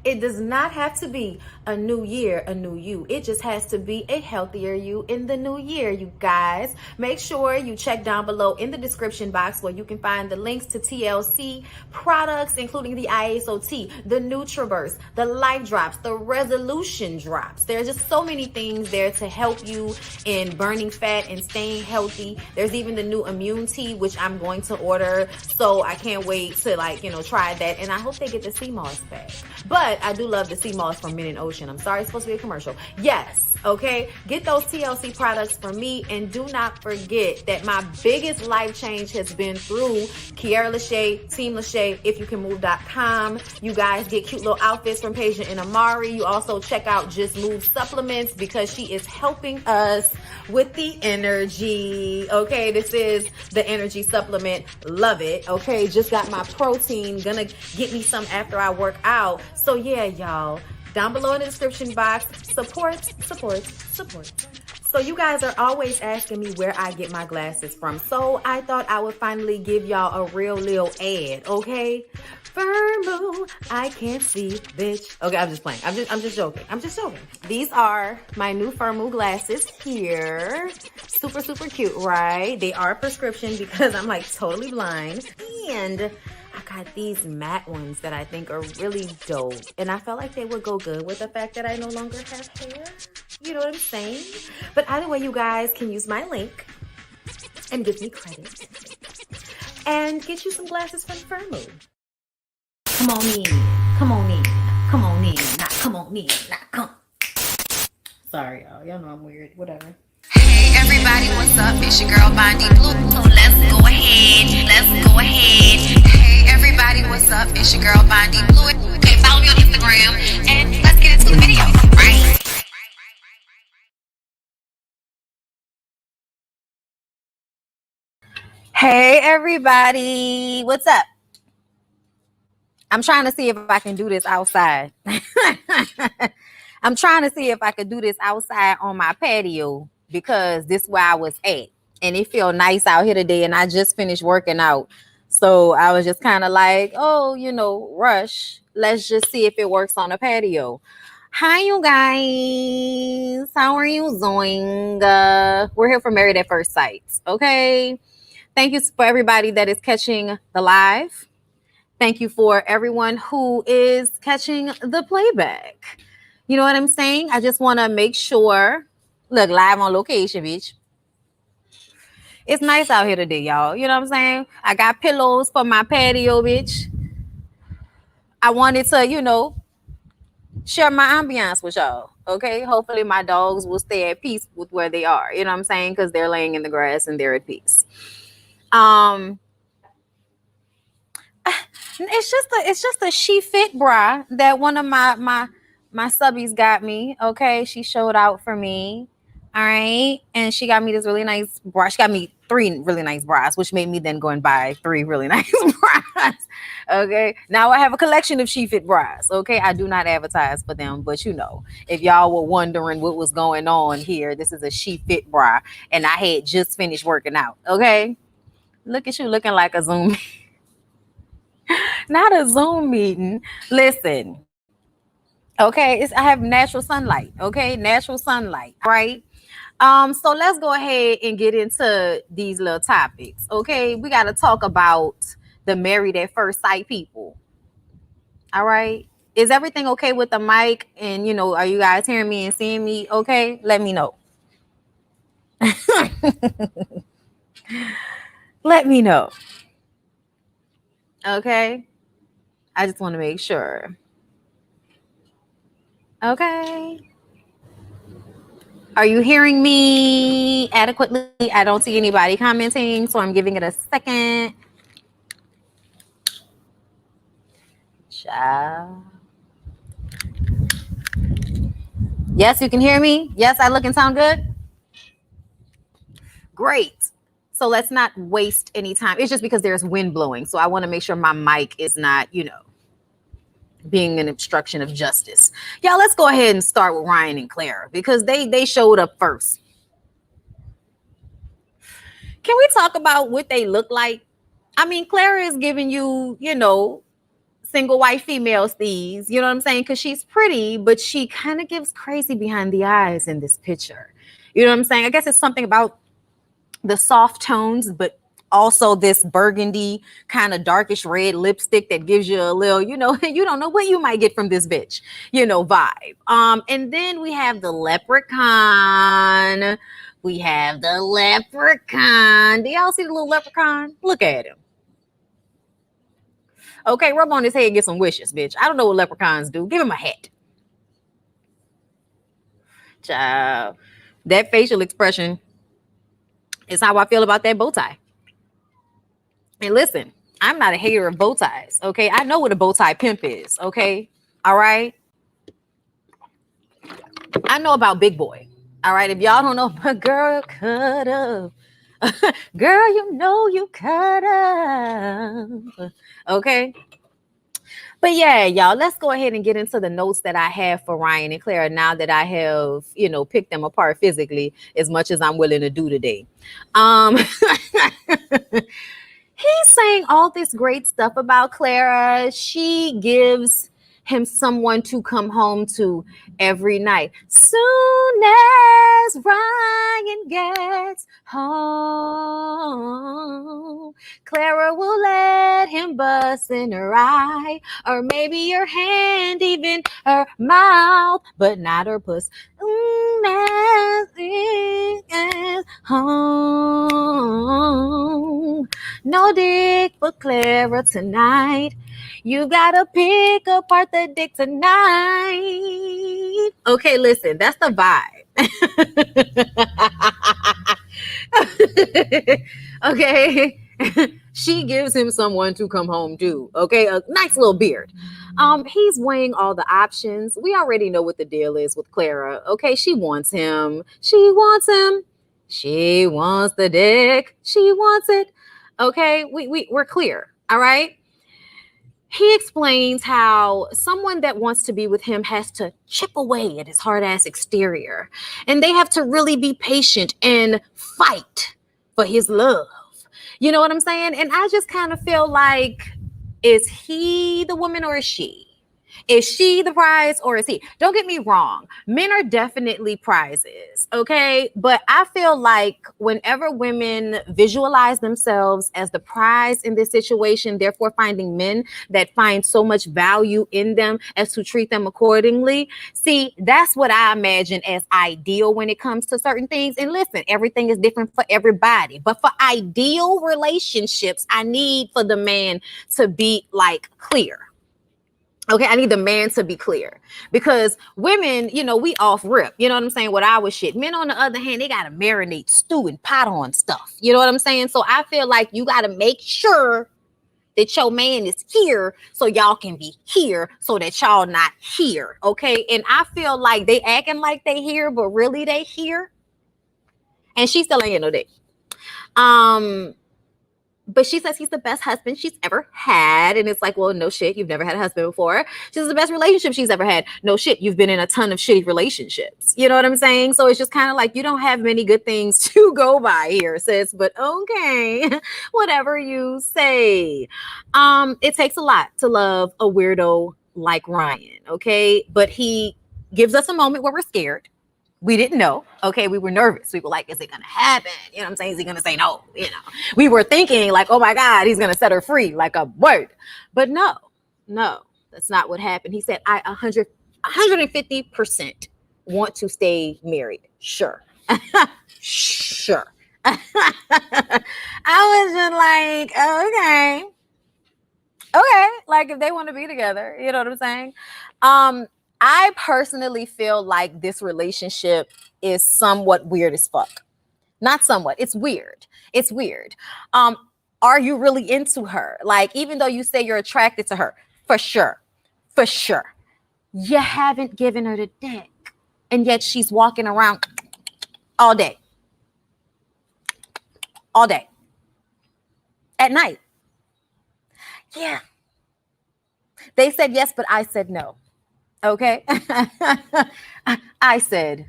It does not have to be a new year, a new you. It just has to be a healthier you in the new year, you guys. Make sure you check down below in the description box where you can find the links to TLC products, including the ISOT, the NutriBurst, the Life Drops, the Resolution Drops. There's just so many things there to help you in burning fat and staying healthy. There's even the new immune tea, which I'm going to order. So I can't wait to try that. And I hope they get the sea moss back. But I do love the sea moss from Mint and Ocean. I'm sorry, it's supposed to be a commercial. Yes, okay? Get those TLC products from me. And do not forget that my biggest life change has been through Kiara LASHAE, Team LASHAE, ifyoucanmove.com. You guys get cute little outfits from Peja and Amari. You also check out Just Move supplements because she is helping us with the energy. Okay, this is the energy supplement. Love it. Okay, just got my protein. Gonna get me some after I work out. So yeah, y'all, down below in the description box, support. So you guys are always asking me where I get my glasses from. So I thought I would finally give y'all a real little ad, okay? Firmoo, I can't see, bitch. Okay, I'm just playing. I'm just joking. These are my new Firmoo glasses here. Super, super cute, right? They are prescription because I'm like totally blind. And I got these matte ones that I think are really dope. And I felt like they would go good with the fact that I no longer have hair. You know what I'm saying? But either way, you guys can use my link and give me credit and get you some glasses from Firmoo. Come on in. Sorry, y'all. Y'all know I'm weird. Whatever. Hey everybody, what's up? It's your girl Bondy Blue. So let's go ahead. Hey everybody, what's up? It's your girl Bondy Blue. Okay, follow me on Instagram and let's get into the video. Right. Hey everybody, what's up? I'm trying to see if I can do this outside. I'm trying to see if I could do this outside on my patio because this is where I was at. And it feel nice out here today and I just finished working out. So I was just kind of like, oh, rush. Let's just see if it works on the patio. Hi, you guys. How are you doing? We're here for Married at First Sight. Okay. Thank you for everybody that is catching the live. Thank you for everyone who is catching the playback. You know what I'm saying? I just want to make sure. Look, live on location, bitch. It's nice out here today, y'all. You know what I'm saying? I got pillows for my patio, bitch. I wanted to, share my ambiance with y'all. Okay? Hopefully my dogs will stay at peace with where they are. You know what I'm saying? Because they're laying in the grass and they're at peace. It's just a she fit bra that one of my subbies got me. Okay, she showed out for me. All right, and she got me this really nice bra. She got me 3 really nice bras, which made me then go and buy 3 really nice bras. Okay, now I have a collection of she fit bras. Okay, I do not advertise for them, but if y'all were wondering what was going on here, this is a she fit bra, and I had just finished working out. Okay, look at you looking like a Zoom. Not a Zoom meeting. Listen. Okay, I have natural sunlight. Okay, natural sunlight. Right. So let's go ahead and get into these little topics. Okay, we got to talk about the Married at First Sight people. All right. Is everything okay with the mic? And are you guys hearing me and seeing me? Okay, let me know. Let me know. Okay. I just want to make sure. Okay. Are you hearing me adequately? I don't see anybody commenting, so I'm giving it a second. Ciao. Yes, you can hear me? Yes, I look and sound good? Great. So let's not waste any time. It's just because there's wind blowing, so I want to make sure my mic is not, being an obstruction of justice. Y'all, let's go ahead and start with Ryan and Clara because they showed up first. Can we talk about what they look like? I mean, Clara is giving you, single white females these, you know what I'm saying? Because she's pretty, but she kind of gives crazy behind the eyes in this picture. You know what I'm saying? I guess it's something about the soft tones, but also this burgundy kind of darkish red lipstick that gives you a little, you know, you don't know what you might get from this bitch, you know, vibe. And then we have the leprechaun. We have the leprechaun. Do y'all see the little leprechaun? Look at him. Okay, rub on his head and get some wishes, bitch. I don't know what leprechauns do. Give him a hat. Child. That facial expression is how I feel about that bow tie. And listen, I'm not a hater of bow ties, okay? I know what a bow tie pimp is, okay? All right? I know about Big Boy, all right? If y'all don't know, but girl, cut up. Girl, you know you cut up. Okay? But yeah, y'all, let's go ahead and get into the notes that I have for Ryan and Clara now that I have, you know, picked them apart physically as much as I'm willing to do today. He's saying all this great stuff about Clara. She gives him someone to come home to every night. Soon as Ryan gets home, Clara will let him bust in her eye, or maybe her hand, even her mouth, but not her puss. Soon as he gets home. No dick for Clara tonight. You gotta pick apart the dick tonight. Okay, listen, that's the vibe. Okay. She gives him someone to come home to. Okay, a nice little beard. He's weighing all the options. We already know what the deal is with Clara. Okay, she wants him. She wants him. She wants the dick. She wants it. Okay, we're clear. All right. He explains how someone that wants to be with him has to chip away at his hard ass exterior, and they have to really be patient and fight for his love. You know what I'm saying? And I just kind of feel like, is he the woman or is she? Is she the prize or is he? Don't get me wrong. Men are definitely prizes, okay? But I feel like whenever women visualize themselves as the prize in this situation, therefore finding men that find so much value in them as to treat them accordingly, see, that's what I imagine as ideal when it comes to certain things. And listen, everything is different for everybody. But for ideal relationships, I need for the man to be like clear. Okay, I need the man to be clear, because women, you know, we off rip, you know what I'm saying, with our shit. Men, on the other hand, they got to marinate, stew, and pot on stuff. You know what I'm saying? So I feel like you got to make sure that your man is here so y'all can be here so that y'all not here. Okay, and I feel like they acting like they here, but really they here. And she still ain't getting no dick. But she says he's the best husband she's ever had. And it's like, well, no shit. You've never had a husband before. She says the best relationship she's ever had. No shit. You've been in a ton of shitty relationships. You know what I'm saying? So it's just kind of like, you don't have many good things to go by here, sis. But okay, whatever you say. It takes a lot to love a weirdo like Ryan. Okay. But he gives us a moment where we're scared. We didn't know. Okay, we were nervous. We were like, is it going to happen? You know what I'm saying? Is he going to say no? You know, we were thinking like, oh my God, he's going to set her free like a word. But no, that's not what happened. He said, I 150% want to stay married. Sure. Sure. I was just like, okay. Like if they want to be together, you know what I'm saying? I personally feel like this relationship is somewhat weird as fuck. Not somewhat. It's weird. It's weird. Are you really into her? Like, even though you say you're attracted to her, for sure, you haven't given her the dick, and yet she's walking around all day, at night. Yeah. They said yes, but I said no. Okay. I said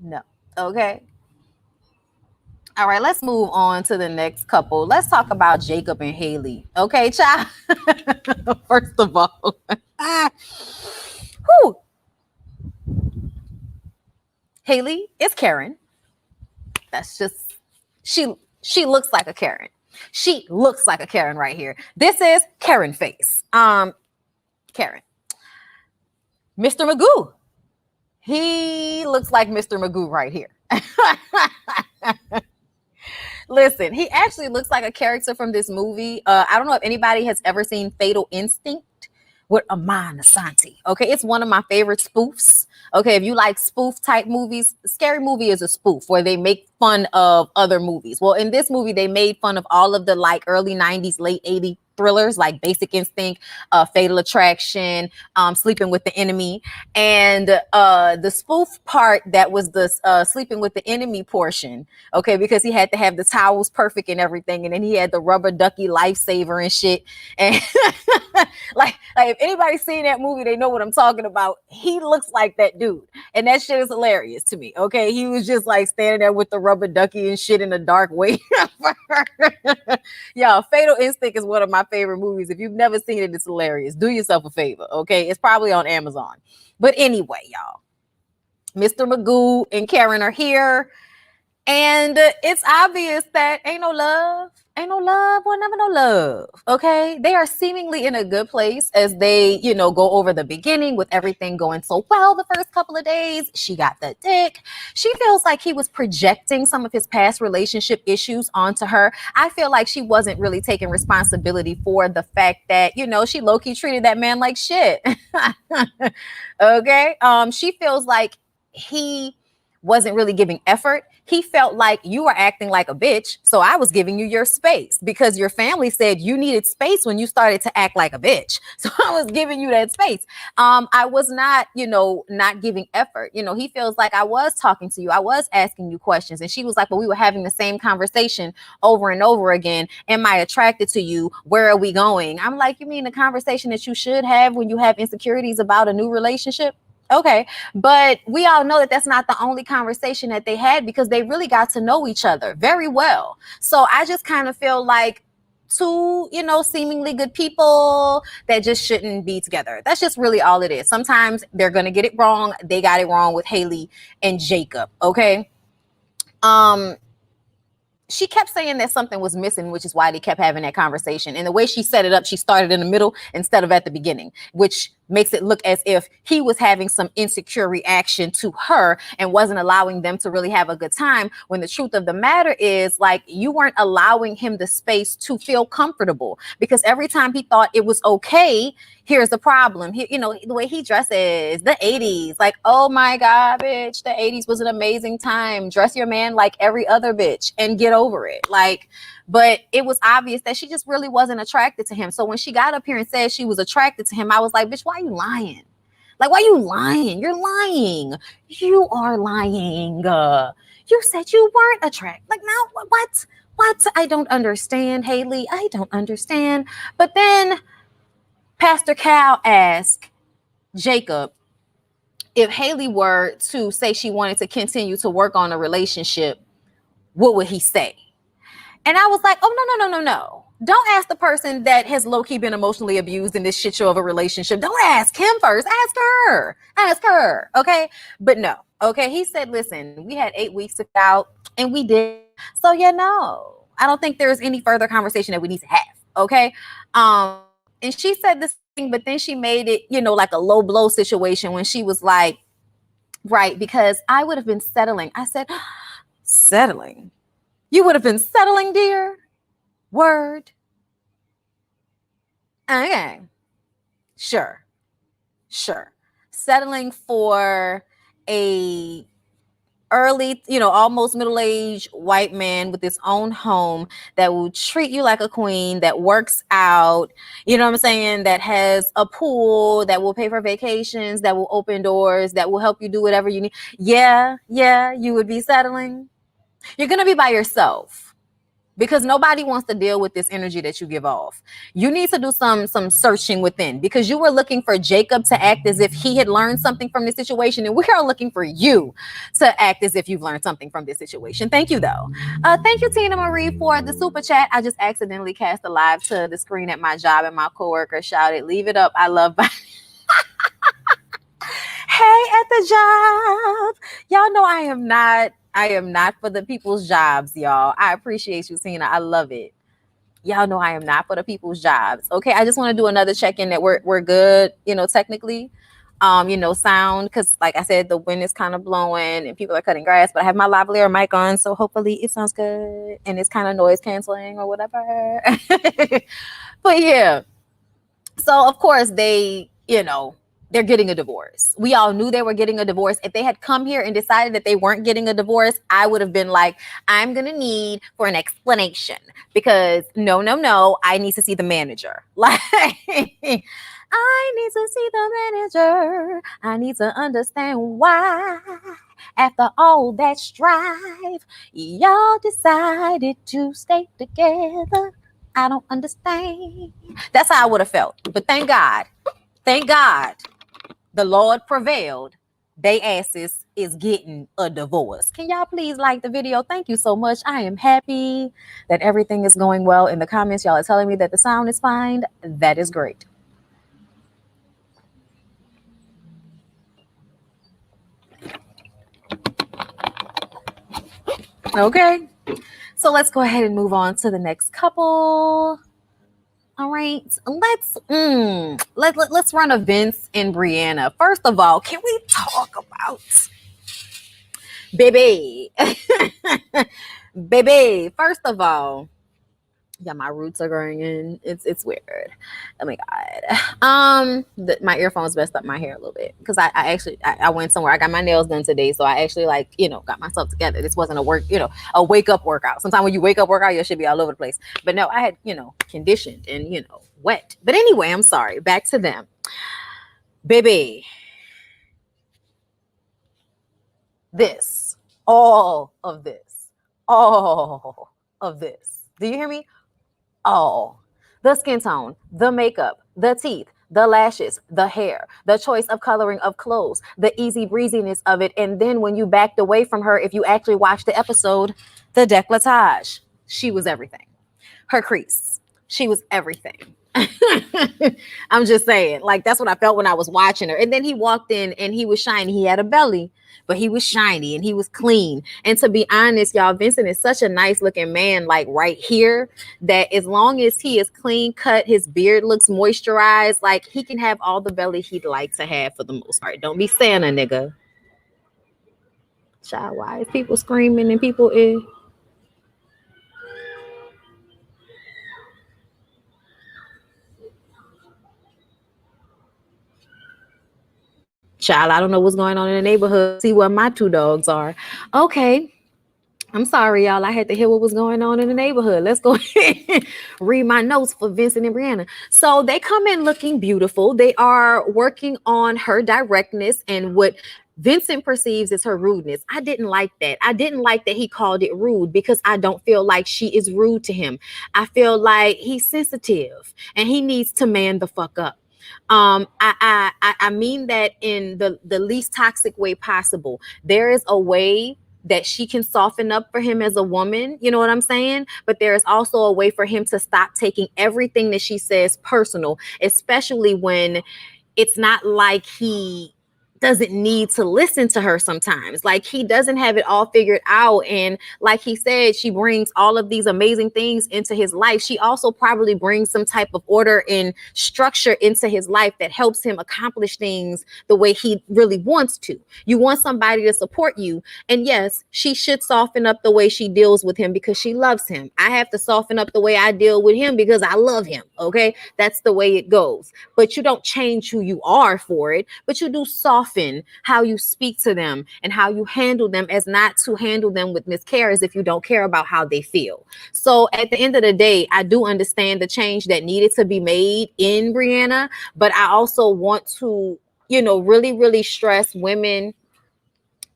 no. Okay. All right, let's move on to the next couple. Let's talk about Jacob and Haley. Okay, child. First of all, whew. Haley is Karen. That's just she looks like a Karen. She looks like a Karen right here. This is Karen face. Karen. Mr. Magoo. He looks like Mr. Magoo right here. Listen, he actually looks like a character from this movie. I don't know if anybody has ever seen Fatal Instinct with Amon Asante. Okay, it's one of my favorite spoofs. Okay, if you like spoof type movies, Scary Movie is a spoof where they make fun of other movies. Well, in this movie, they made fun of all of the like early 90s, late 80s thrillers like Basic Instinct, Fatal Attraction, Sleeping with the Enemy. And the spoof part that was the Sleeping with the Enemy portion, okay, because he had to have the towels perfect and everything. And then he had the rubber ducky lifesaver and shit. And like if anybody's seen that movie, they know what I'm talking about. He looks like that dude. And that shit is hilarious to me. Okay. He was just like standing there with the rubber ducky and shit in a dark way. Yeah, Fatal Instinct is one of my favorite movies. If you've never seen it, it's hilarious. Do yourself a favor, okay? It's probably on Amazon. But anyway, y'all, Mr. Magoo and Karen are here. And it's obvious that ain't no love, well, never no love, okay? They are seemingly in a good place as they, go over the beginning with everything going so well the first couple of days. She got the dick. She feels like he was projecting some of his past relationship issues onto her. I feel like she wasn't really taking responsibility for the fact that, she low-key treated that man like shit, okay? She feels like he wasn't really giving effort. He felt like you were acting like a bitch, so I was giving you your space because your family said you needed space when you started to act like a bitch. So I was giving you that space. I was not, not giving effort. He feels like I was talking to you. I was asking you questions. And she was like, well, we were having the same conversation over and over again. Am I attracted to you? Where are we going? I'm like, you mean the conversation that you should have when you have insecurities about a new relationship? Okay, but we all know that that's not the only conversation that they had because they really got to know each other very well. So I just kind of feel like two, seemingly good people that just shouldn't be together. That's just really all it is. Sometimes they're going to get it wrong. They got it wrong with Haley and Jacob, okay? She kept saying that something was missing, which is why they kept having that conversation. And the way she set it up, she started in the middle instead of at the beginning, which makes it look as if he was having some insecure reaction to her and wasn't allowing them to really have a good time. When the truth of the matter is, like, you weren't allowing him the space to feel comfortable because every time he thought it was okay, here's the problem. He, the way he dresses, the 80s, like, oh my God, bitch, the 80s was an amazing time. Dress your man like every other bitch and get over it. But it was obvious that she just really wasn't attracted to him. So when she got up here and said she was attracted to him, I was like, bitch, why are you lying? Like, why are you lying? You're lying. You are lying. You said you weren't attracted. Like, now, what? I don't understand, Haley. I don't understand. But then Pastor Cal asked Jacob if Haley were to say she wanted to continue to work on a relationship, what would he say? And I was like, oh, no. Don't ask the person that has low-key been emotionally abused in this shit show of a relationship. Don't ask him first. Ask her. Okay. But no. Okay. He said, listen, we had 8 weeks to get out and we did. So, no, I don't think there's any further conversation that we need to have. Okay. And she said this thing, but then she made it, like a low blow situation when she was like, right, because I would have been settling. I said, settling? You would have been settling, dear? Word. Okay. Sure. Settling for a early, almost middle-aged white man with his own home that will treat you like a queen, that works out, you know what I'm saying, that has a pool, that will pay for vacations, that will open doors, that will help you do whatever you need. Yeah, you would be settling. You're going to be by yourself. because nobody wants to deal with this energy that you give off. You need to do some searching within, because you were looking for Jacob to act as if he had learned something from this situation, and we are looking for you to act as if you've learned something from this situation. Thank you, though. Thank you, Tina Marie, for the super chat. I just accidentally cast a live to the screen at my job, and my coworker shouted, "Leave it up. I love." Hey, at the job. Y'all know I am not for the people's jobs, y'all. I appreciate you, Tina. I love it. Y'all know I am not for the people's jobs. Okay, I just want to do another check-in that we're good, technically. Sound, because like I said, the wind is kind of blowing and people are cutting grass, but I have my lavalier mic on, so hopefully it sounds good and it's kind of noise canceling or whatever. But yeah. So of course they're getting a divorce. We all knew they were getting a divorce. If they had come here and decided that they weren't getting a divorce, I would have been like, I'm going to need for an explanation, because no, I need to see the manager. Like, I need to see the manager. I need to understand why, after all that strife, y'all decided to stay together. I don't understand. That's how I would have felt. But thank God, the Lord prevailed. They asses is getting a divorce. Can y'all please like the video? Thank you so much. I am happy that everything is going well. In the comments, y'all are telling me that the sound is fine. That is great. Okay. So let's go ahead and move on to the next couple. All right, let's run a Vince and Brianna. First of all, can we talk about baby? Baby, first of all, yeah, my roots are growing in. It's weird. Oh my God. My earphones messed up my hair a little bit, because I actually went somewhere. I got my nails done today, so I actually got myself together. This wasn't a wake up workout. Sometimes when you wake up workout, your shit be all over the place. But no, I had conditioned and wet. But anyway, I'm sorry. Back to them, baby. All of this. Do you hear me? All. The skin tone, the makeup, the teeth, the lashes, the hair, the choice of coloring of clothes, the easy breeziness of it. And then when you backed away from her, if you actually watched the episode, the décolletage, she was everything. Her crease, she was everything. I'm just saying, like, that's what I felt when I was watching her. And then he walked in and he was shiny. He had a belly, but he was shiny and he was clean. And to be honest, y'all, Vincent is such a nice looking man, like right here, that as long as he is clean cut, his beard looks moisturized, like he can have all the belly he'd like to have for the most part. Don't be saying a nigga. Child, why is people screaming and people is? Child, I don't know what's going on in the neighborhood. See where my two dogs are. Okay. I'm sorry, y'all. I had to hear what was going on in the neighborhood. Let's go ahead and read my notes for Vincent and Brianna. So they come in looking beautiful. They are working on her directness and what Vincent perceives as her rudeness. I didn't like that. I didn't like that he called it rude, because I don't feel like she is rude to him. I feel like he's sensitive and he needs to man the fuck up. I mean that in the least toxic way possible. There is a way that she can soften up for him as a woman, you know what I'm saying? But there is also a way for him to stop taking everything that she says personal, especially when it's not like he doesn't need to listen to her sometimes. Like, he doesn't have it all figured out. And like he said, she brings all of these amazing things into his life. She also probably brings some type of order and structure into his life that helps him accomplish things the way he really wants to. You want somebody to support you. And yes, she should soften up the way she deals with him because she loves him. I have to soften up the way I deal with him because I love him. Okay. That's the way it goes. But you don't change who you are for it, but you do soften how you speak to them and how you handle them, as not to handle them with miscares if you don't care about how they feel. So at the end of the day, I do understand the change that needed to be made in Brianna, but I also want to, really, really stress women.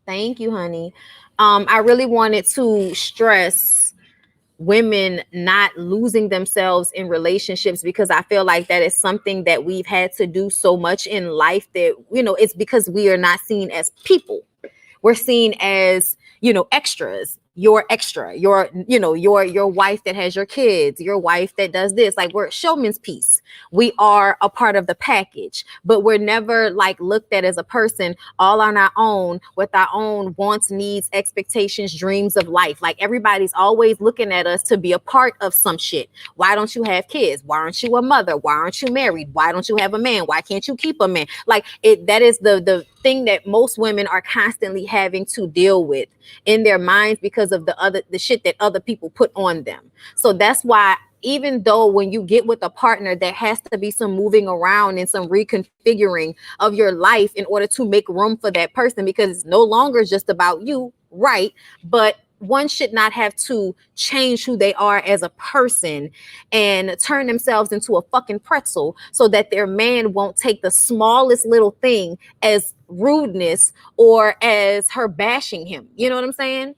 Thank you, honey. I really wanted to stress women not losing themselves in relationships, because I feel like that is something that we've had to do so much in life that, it's because we are not seen as people. We're seen as, extras. You're extra. You're, your wife that has your kids, your wife that does this. Like, we're showman's piece. We are a part of the package, but we're never like looked at as a person all on our own with our own wants, needs, expectations, dreams of life. Like, everybody's always looking at us to be a part of some shit. Why don't you have kids? Why aren't you a mother? Why aren't you married? Why don't you have a man? Why can't you keep a man? Like, that is the thing that most women are constantly having to deal with in their minds because of the shit that other people put on them. So that's why, even though when you get with a partner, there has to be some moving around and some reconfiguring of your life in order to make room for that person, because it's no longer just about you, right? But one should not have to change who they are as a person and turn themselves into a fucking pretzel so that their man won't take the smallest little thing as rudeness or as her bashing him. You know what I'm saying?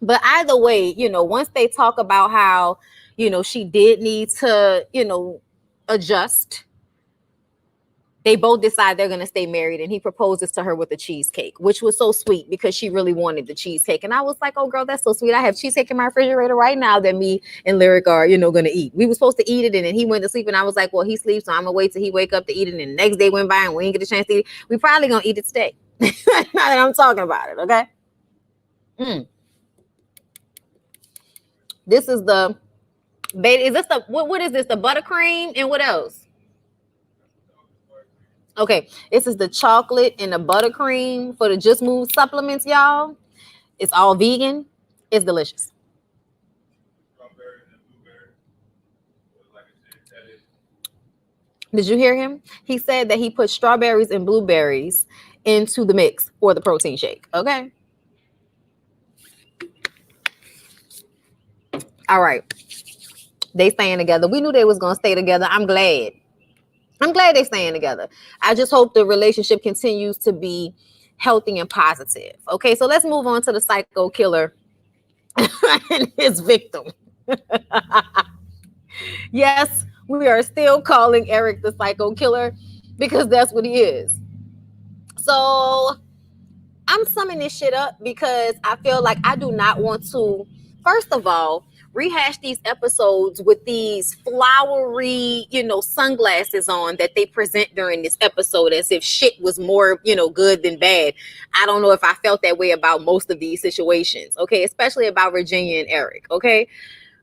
But either way, once they talk about how, she did need to, adjust, they both decide they're going to stay married, and he proposes to her with a cheesecake, which was so sweet because she really wanted the cheesecake. And I was like, oh, girl, that's so sweet. I have cheesecake in my refrigerator right now that me and Lyric are, going to eat. We were supposed to eat it, and then he went to sleep, and I was like, well, he sleeps, so I'm going to wait till he wake up to eat it. And the next day went by, and we didn't get a chance to eat it. We probably going to eat it today. Now that I'm talking about it, okay? This is the, is this the, what is this? The buttercream and what else? Okay, this is the chocolate and the buttercream for the Just Move supplements, y'all. It's all vegan. It's delicious. Did you hear him? He said that he put strawberries and blueberries into the mix for the protein shake. Okay. All right. They staying together. We knew they was going to stay together. I'm glad they staying together. I just hope the relationship continues to be healthy and positive. Okay, so let's move on to the psycho killer and his victim. Yes, we are still calling Erik the psycho killer because that's what he is. So I'm summing this shit up because I feel like I do not want to, first of all, rehash these episodes with these flowery, sunglasses on that they present during this episode as if shit was more, good than bad. I don't know if I felt that way about most of these situations, okay? Especially about Virginia and Erik, okay?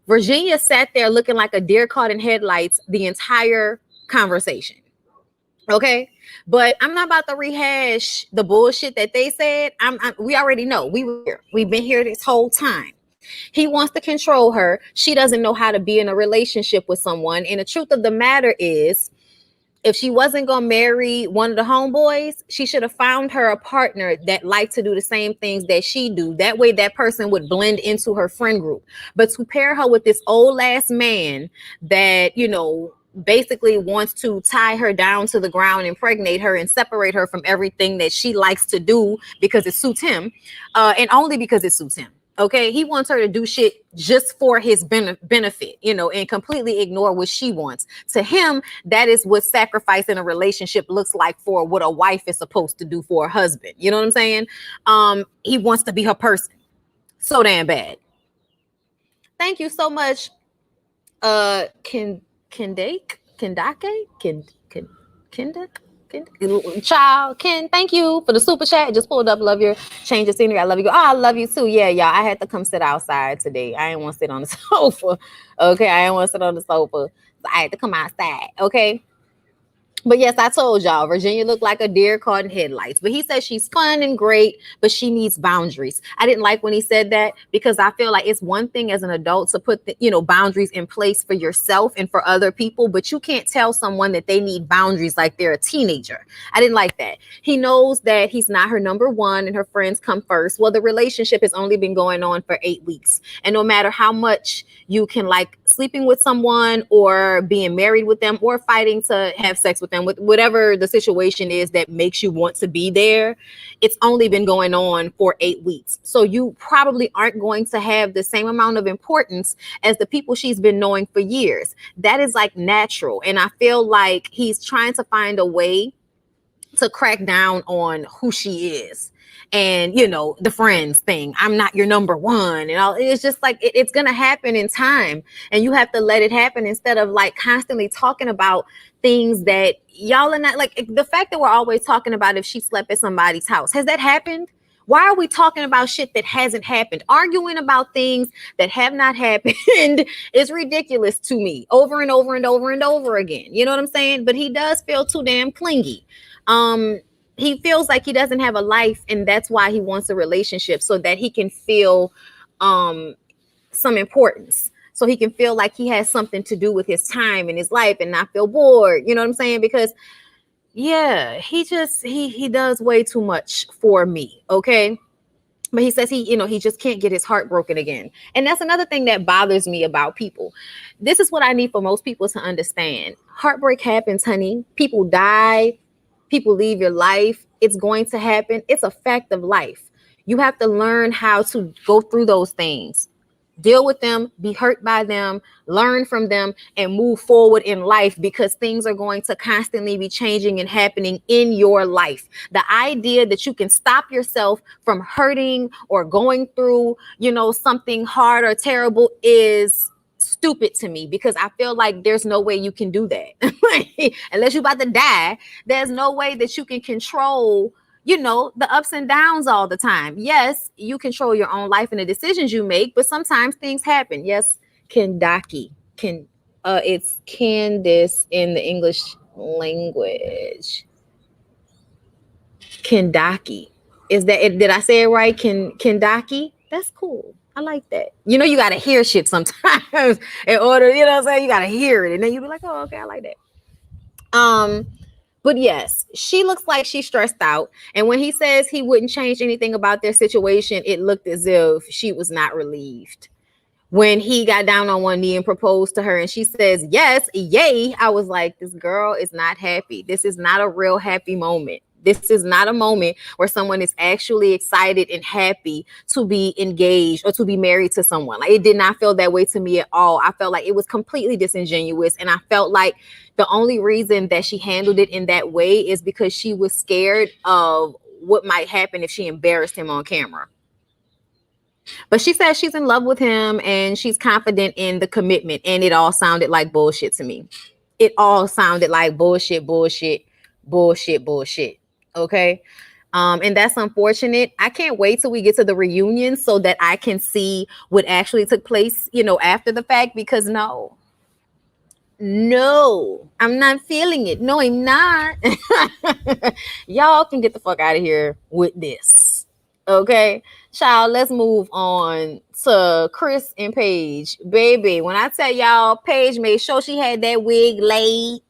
Virginia sat there looking like a deer caught in headlights the entire conversation, okay? But I'm not about to rehash the bullshit that they said. We already know. We've been here this whole time. He wants to control her. She doesn't know how to be in a relationship with someone. And the truth of the matter is, if she wasn't going to marry one of the homeboys, she should have found her a partner that liked to do the same things that she do. That way that person would blend into her friend group. But to pair her with this old ass man that, basically wants to tie her down to the ground, impregnate her, and separate her from everything that she likes to do because it suits him, and only because it suits him. Okay, he wants her to do shit just for his benefit, and completely ignore what she wants. To him, that is what sacrifice in a relationship looks like for what a wife is supposed to do for a husband. You know what I'm saying? He wants to be her person so damn bad. Thank you so much, Kendake, child, Ken, thank you for the super chat. Just pulled up. Love your change of scenery. I love you. Oh, I love you too. Yeah, y'all. I had to come sit outside today. I didn't want to sit on the sofa. Okay, I didn't want to sit on the sofa. So I had to come outside. Okay. But yes, I told y'all, Virginia looked like a deer caught in headlights. But he says she's fun and great, but she needs boundaries. I didn't like when he said that because I feel like it's one thing as an adult to put boundaries in place for yourself and for other people, but you can't tell someone that they need boundaries like they're a teenager. I didn't like that. He knows that he's not her number one and her friends come first. Well, the relationship has only been going on for 8 weeks. And no matter how much you can like sleeping with someone or being married with them or fighting to have sex with them, them, with whatever the situation is that makes you want to be there, it's only been going on for 8 weeks. So you probably aren't going to have the same amount of importance as the people she's been knowing for years. That is like natural. And I feel like he's trying to find a way to crack down on who she is. And, you know, the friends thing, I'm not your number one and all. It's just like it's going to happen in time, and you have to let it happen instead of like constantly talking about things that y'all are not like. The fact that we're always talking about if she slept at somebody's house, has that happened? Why are we talking about shit that hasn't happened? Arguing about things that have not happened is ridiculous to me, over and over and over and over again. You know what I'm saying? But he does feel too damn clingy. He feels like he doesn't have a life, and that's why he wants a relationship, so that he can feel some importance, so he can feel like he has something to do with his time in his life and not feel bored. You know what I'm saying? Because yeah, he does way too much for me. Okay. But he says he just can't get his heart broken again. And that's another thing that bothers me about people. This is what I need for most people to understand. Heartbreak happens, honey. People die. People leave your life. It's going to happen. It's a fact of life. You have to learn how to go through those things, deal with them, be hurt by them, learn from them, and move forward in life, because things are going to constantly be changing and happening in your life. The idea that you can stop yourself from hurting or going through, something hard or terrible is stupid to me, because I feel like there's no way you can do that. Unless you're about to die, there's no way that you can control the ups and downs all the time. Yes, you control your own life and the decisions you make, but sometimes things happen. Yes, Kendaki. It's Candice in the English language. Kendaki. Is that it? Did I say it right? Kendaki? That's cool. I like that. You got to hear shit sometimes in order, what I'm saying? You got to hear it. And then you be like, oh, okay, I like that. But yes, she looks like she's stressed out. And when he says he wouldn't change anything about their situation, it looked as if she was not relieved. When he got down on one knee and proposed to her and she says, yes, yay, I was like, this girl is not happy. This is not a real happy moment. This is not a moment where someone is actually excited and happy to be engaged or to be married to someone. Like, it did not feel that way to me at all. I felt like it was completely disingenuous. And I felt like the only reason that she handled it in that way is because she was scared of what might happen if she embarrassed him on camera. But she says she's in love with him and she's confident in the commitment. And it all sounded like bullshit to me. It all sounded like bullshit. Okay. And that's unfortunate. I can't wait till we get to the reunion so that I can see what actually took place, after the fact, because no, I'm not feeling it. No, I'm not. Y'all can get the fuck out of here with this. Okay, child, let's move on to Chris and Paige. Baby, when I tell y'all, Paige made sure she had that wig laid.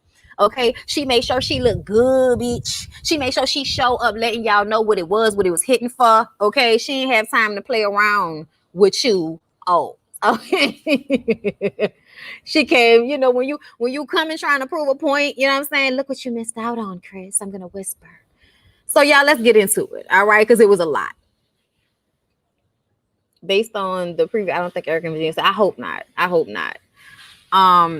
Okay, she made sure she looked good, bitch. She made sure she showed up letting y'all know what it was hitting for. Okay, she didn't have time to play around with you. Oh, okay. She came, when you come and trying to prove a point, you know what I'm saying? Look what you missed out on, Chris. I'm gonna whisper. So y'all, let's get into it, all right? Because it was a lot. Based on the preview, I don't think Erik and Virginia said. I hope not.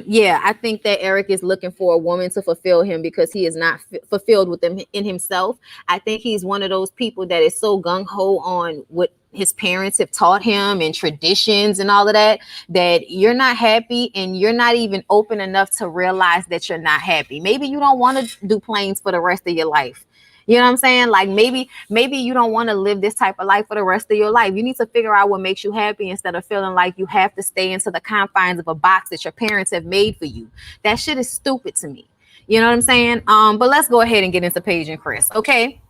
Yeah, I think that Erik is looking for a woman to fulfill him because he is not fulfilled with them in himself. I think he's one of those people that is so gung-ho on what his parents have taught him and traditions and all of that, that you're not happy and you're not even open enough to realize that you're not happy. Maybe you don't want to do planes for the rest of your life. You know what I'm saying? Like maybe you don't want to live this type of life for the rest of your life. You need to figure out what makes you happy instead of feeling like you have to stay into the confines of a box that your parents have made for you. That shit is stupid to me. You know what I'm saying? But let's go ahead and get into Paige and Chris. Okay.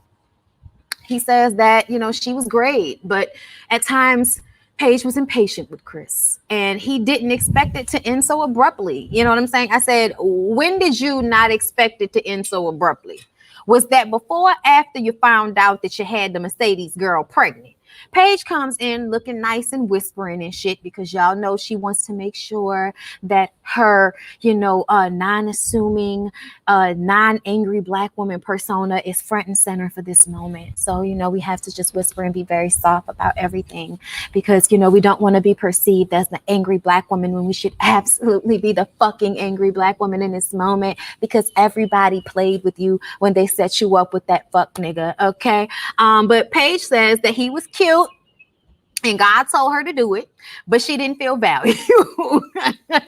He says that, she was great, but at times Paige was impatient with Chris and he didn't expect it to end so abruptly. You know what I'm saying? I said, when did you not expect it to end so abruptly? Was that before or after you found out that you had the Mercedes girl pregnant? Paige comes in looking nice and whispering and shit because y'all know she wants to make sure that her, non-assuming, non-angry black woman persona is front and center for this moment. So, we have to just whisper and be very soft about everything because, we don't want to be perceived as the angry black woman when we should absolutely be the fucking angry black woman in this moment because everybody played with you when they set you up with that fuck nigga. Okay. But Paige says that he was cute and God told her to do it, but she didn't feel valued.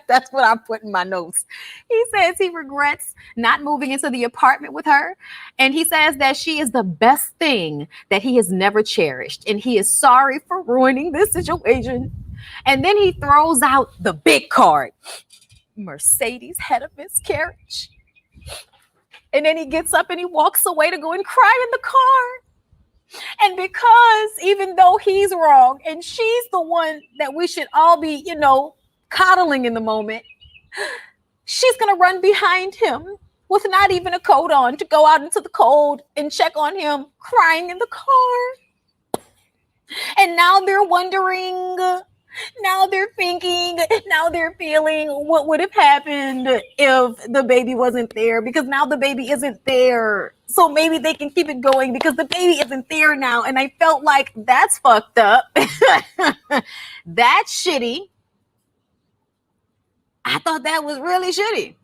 That's what I put in my notes. He says he regrets not moving into the apartment with her. And he says that she is the best thing that he has never cherished. And he is sorry for ruining this situation. And then he throws out the big card. Mercedes had a miscarriage. And then he gets up and he walks away to go and cry in the car. And because even though he's wrong and she's the one that we should all be, coddling in the moment, she's going to run behind him with not even a coat on to go out into the cold and check on him crying in the car. And now they're wondering, now they're thinking, now they're feeling what would have happened if the baby wasn't there, because now the baby isn't there. So maybe they can keep it going because the baby isn't there now. And I felt like that's fucked up. That's shitty. I thought that was really shitty.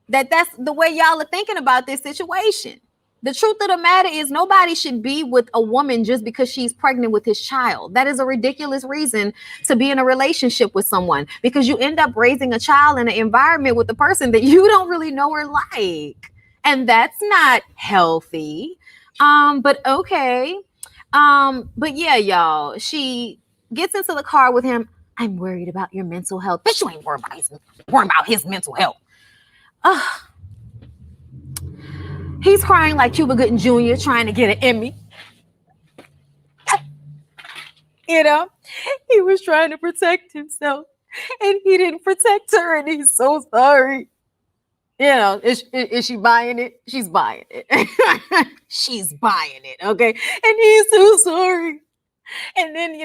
That's the way y'all are thinking about this situation. The truth of the matter is nobody should be with a woman just because she's pregnant with his child. That is a ridiculous reason to be in a relationship with someone because you end up raising a child in an environment with a person that you don't really know or like. And that's not healthy. But okay. But yeah, y'all, she gets into the car with him. I'm worried about your mental health. Bitch, you ain't worried about his mental health. He's crying like Cuba Gooding Jr. trying to get an Emmy. He was trying to protect himself and he didn't protect her and he's so sorry. Is she buying it? She's buying it. She's buying it, okay? And he's so sorry. And then,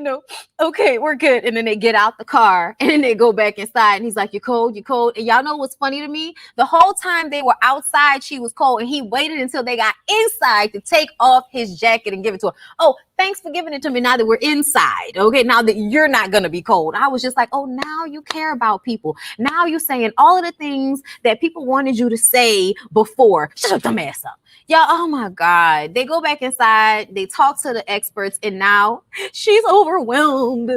okay, we're good. And then they get out the car and then they go back inside and he's like, you cold? And y'all know what's funny to me? The whole time they were outside, she was cold and he waited until they got inside to take off his jacket and give it to her. Oh, thanks for giving it to me now that we're inside. Okay, now that you're not going to be cold. I was just like, oh, now you care about people. Now you're saying all of the things that people wanted you to say before. Shut your dumb ass up. Yeah, oh my God. They go back inside, they talk to the experts, and now she's overwhelmed.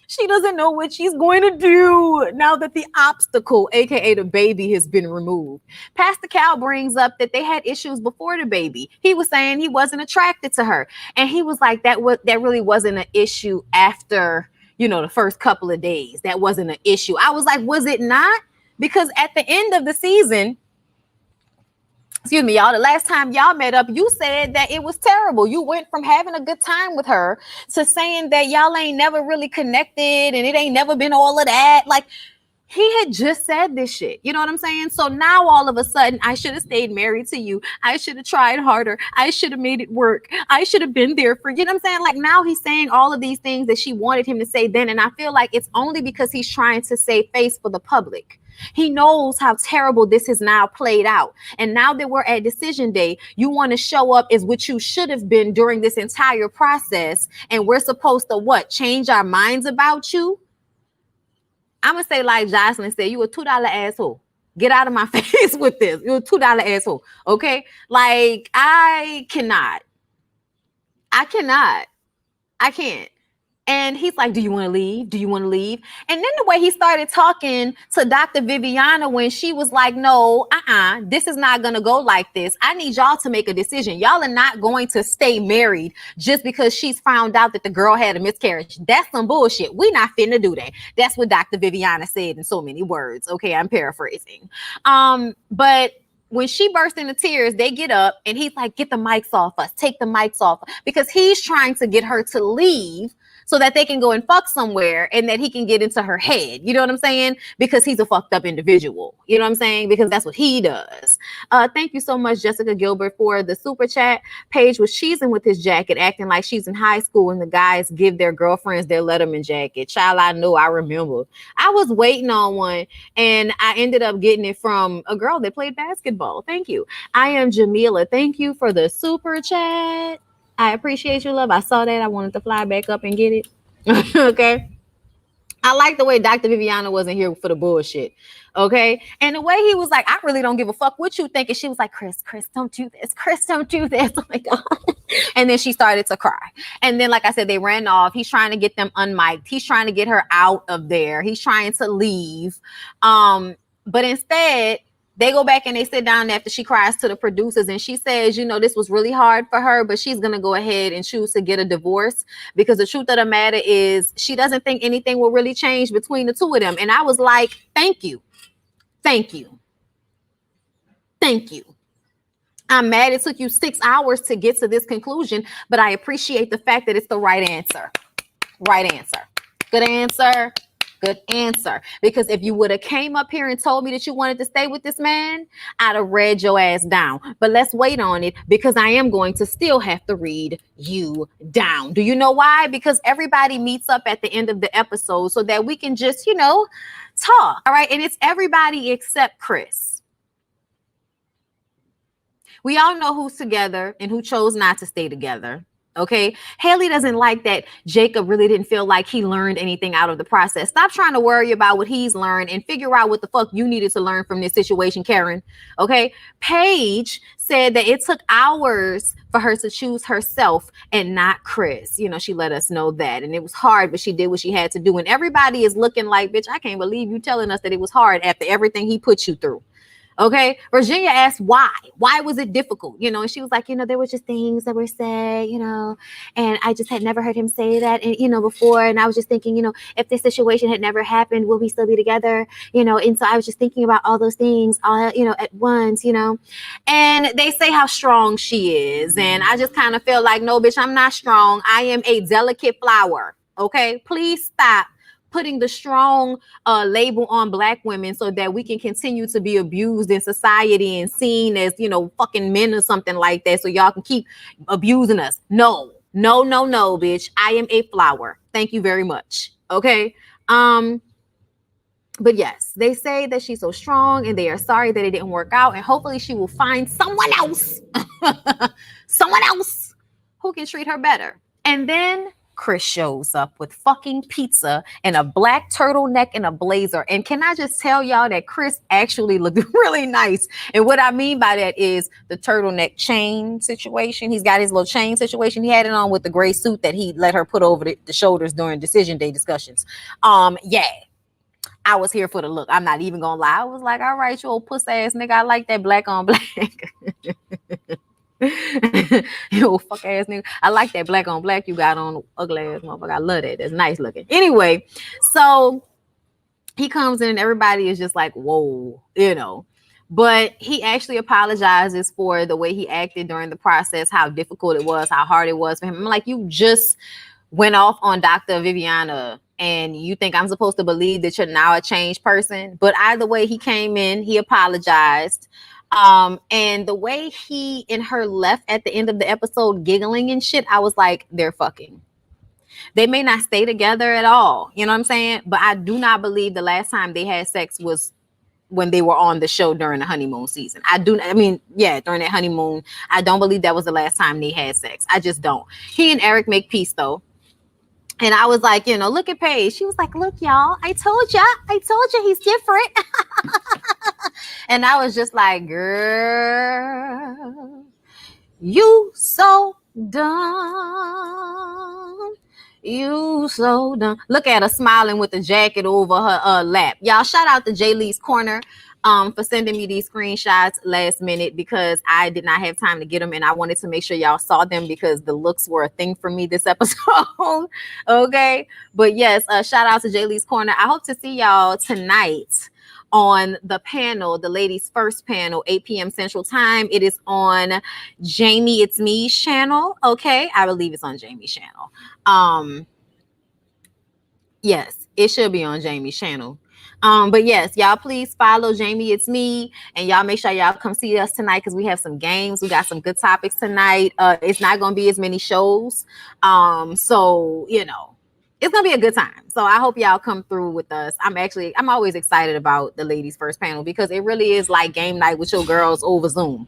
She doesn't know what she's going to do now that the obstacle, aka the baby, has been removed. Pastor Cal brings up that they had issues before the baby. He was saying he wasn't attracted to her. And he was like, that really wasn't an issue after, the first couple of days. That wasn't an issue. I was like, was it not? Because at the end of the season, excuse me, y'all, the last time y'all met up, you said that it was terrible. You went from having a good time with her to saying that y'all ain't never really connected and it ain't never been all of that. Like, he had just said this shit. You know what I'm saying? So now all of a sudden, I should have stayed married to you. I should have tried harder. I should have made it work. I should have been there for you. Know what I'm saying? Like, now he's saying all of these things that she wanted him to say then. And I feel like it's only because he's trying to save face for the public. He knows how terrible this has now played out. And now that we're at decision day, you want to show up as what you should have been during this entire process. And we're supposed to what? Change our minds about you? I'm going to say like Jocelyn said, you a $2 asshole. Get out of my face with this. You're a $2 asshole. Okay? Like, I can't. And he's like, do you want to leave? Do you want to leave? And then the way he started talking to Dr. Viviana when she was like, no, this is not going to go like this. I need y'all to make a decision. Y'all are not going to stay married just because she's found out that the girl had a miscarriage. That's some bullshit. We not finna do that. That's what Dr. Viviana said in so many words. Okay, I'm paraphrasing. But when she burst into tears, they get up and he's like, get the mics off us. Take the mics off. Because he's trying to get her to leave so that they can go and fuck somewhere and that he can get into her head. You know what I'm saying? Because he's a fucked up individual. You know what I'm saying? Because that's what he does. Thank you so much, Jessica Gilbert, for the super chat. Paige was cheesing with his jacket, acting like she's in high school and the guys give their girlfriends their Letterman jacket. Child, I know, I remember. I was waiting on one and I ended up getting it from a girl that played basketball. Thank you. I am Jamila. Thank you for the super chat. I appreciate your love. I saw that. I wanted to fly back up and get it. Okay. I like the way Dr. Viviana wasn't here for the bullshit. Okay. And the way he was like, I really don't give a fuck what you think. And she was like, Chris, don't do this. Chris, don't do this. Oh my God. And then she started to cry. And then, like I said, they ran off. He's trying to get them unmiked. He's trying to get her out of there. He's trying to leave. But instead, they go back and they sit down after she cries to the producers and she says, you know, this was really hard for her, but she's going to go ahead and choose to get a divorce because the truth of the matter is she doesn't think anything will really change between the two of them. And I was like, thank you. Thank you. Thank you. I'm mad it took you 6 hours to get to this conclusion, but I appreciate the fact that it's the right answer. Right answer. Good answer. Good answer. Because if you would have came up here and told me that you wanted to stay with this man, I'd have read your ass down. But let's wait on it because I am going to still have to read you down. Do you know why? Because everybody meets up at the end of the episode so that we can just, you know, talk. All right. And it's everybody except Chris. We all know who's together and who chose not to stay together. Okay. Haley doesn't like that Jacob really didn't feel like he learned anything out of the process. Stop trying to worry about what he's learned and figure out what the fuck you needed to learn from this situation, Karen. Okay. Paige said that it took hours for her to choose herself and not Chris. You know, she let us know that. And it was hard, but she did what she had to do. And everybody is looking like, bitch, I can't believe you telling us that it was hard after everything he put you through. Okay. Virginia asked why was it difficult? You know, and she was like, you know, there were just things that were said, you know, and I just had never heard him say that, and, you know, before. And I was just thinking, you know, if this situation had never happened, will we still be together? You know, and so I was just thinking about all those things, all, you know, at once, you know, and they say how strong she is. And I just kind of feel like, no, bitch, I'm not strong. I am a delicate flower. Okay. Please stop putting the strong label on Black women so that we can continue to be abused in society and seen as, you know, fucking men or something like that. So y'all can keep abusing us. No, bitch. I am a flower. Thank you very much. Okay. But yes, they say that she's so strong and they are sorry that it didn't work out. And hopefully she will find someone else, who can treat her better. And then Chris shows up with fucking pizza and a black turtleneck and a blazer. And can I just tell y'all that Chris actually looked really nice? And what I mean by that is the turtleneck chain situation. He's got his little chain situation. He had it on with the gray suit that he let her put over the shoulders during decision day discussions. Yeah. I was here for the look. I'm not even gonna lie. I was like, all right, you old puss ass nigga. I like that black on black. You old fuck ass nigga. I like that black on black you got on, ugly ass motherfucker. I love that. That's nice looking. Anyway, so he comes in and everybody is just like, whoa, you know. But he actually apologizes for the way he acted during the process, how difficult it was, how hard it was for him. I'm like, you just went off on Dr. Viviana and you think I'm supposed to believe that you're now a changed person? But either way, he came in, he apologized. And the way he and her left at the end of the episode giggling and shit, I was like, they're fucking. They may not stay together at all. You know what I'm saying? But I do not believe the last time they had sex was when they were on the show during the honeymoon season. During that honeymoon, I don't believe that was the last time they had sex. I just don't. He and Erik make peace though. And I was like, you know, look at Paige. She was like, look, y'all, I told you he's different. And I was just like, girl, you so dumb. You so dumb. Look at her smiling with the jacket over her lap. Y'all, shout out to J. Lee's Corner for sending me these screenshots last minute because I did not have time to get them and I wanted to make sure y'all saw them because the looks were a thing for me this episode. Okay. But yes, shout out to J. Lee's Corner. I hope to see y'all tonight on the panel, the ladies' first panel, 8 p.m. Central Time. It is on Jamie It's Me's channel. Okay. I believe it's on Jamie's channel. Yes, it should be on Jamie's channel. But yes, y'all please follow Jamie. It's me, and y'all make sure y'all come see us tonight because we have some games. We got some good topics tonight. It's not gonna be as many shows. So it's gonna be a good time. So I hope y'all come through with us. I'm always excited about the ladies' first panel because it really is like game night with your girls over Zoom.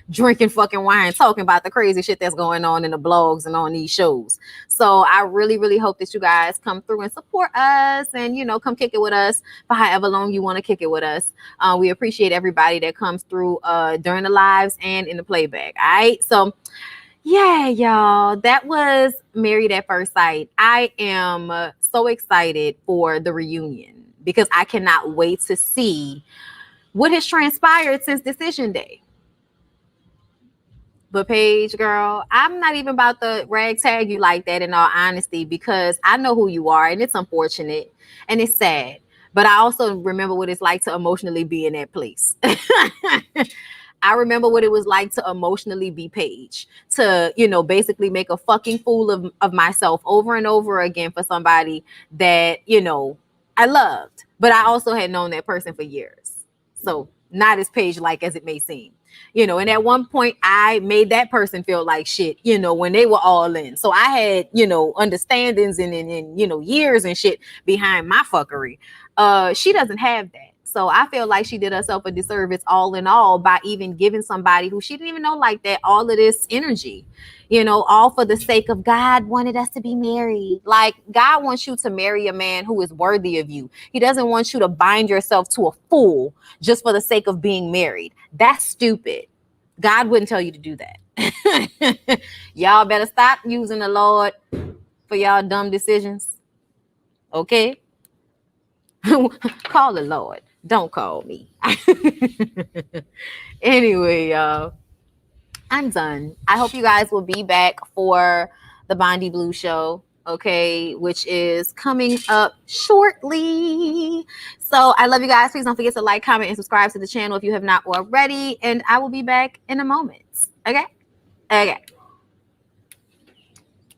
Drinking fucking wine, talking about the crazy shit that's going on in the blogs and on these shows. So I really, really hope that you guys come through and support us and, come kick it with us for however long you want to kick it with us. We appreciate everybody that comes through during the lives and in the playback. All right. So yeah, y'all, that was Married at First Sight. I am so excited for the reunion because I cannot wait to see what has transpired since decision day. But Paige, girl, I'm not even about to rag tag you like that in all honesty, because I know who you are and it's unfortunate and it's sad. But I also remember what it's like to emotionally be in that place. I remember what it was like to emotionally be Paige, to, basically make a fucking fool of myself over and over again for somebody that, I loved. But I also had known that person for years. So not as Paige-like as it may seem. And at one point I made that person feel like shit, when they were all in. So I had, understandings and years and shit behind my fuckery. She doesn't have that. So I feel like she did herself a disservice all in all by even giving somebody who she didn't even know like that all of this energy, all for the sake of God wanted us to be married. Like, God wants you to marry a man who is worthy of you. He doesn't want you to bind yourself to a fool just for the sake of being married. That's stupid. God wouldn't tell you to do that. Y'all better stop using the Lord for y'all dumb decisions. Okay? Call the Lord. Don't call me. Anyway, y'all, I'm done. I hope you guys will be back for the Bondi Blue show, okay, which is coming up shortly. So I love you guys. Please don't forget to like, comment, and subscribe to the channel if you have not already. And I will be back in a moment. Okay? Okay.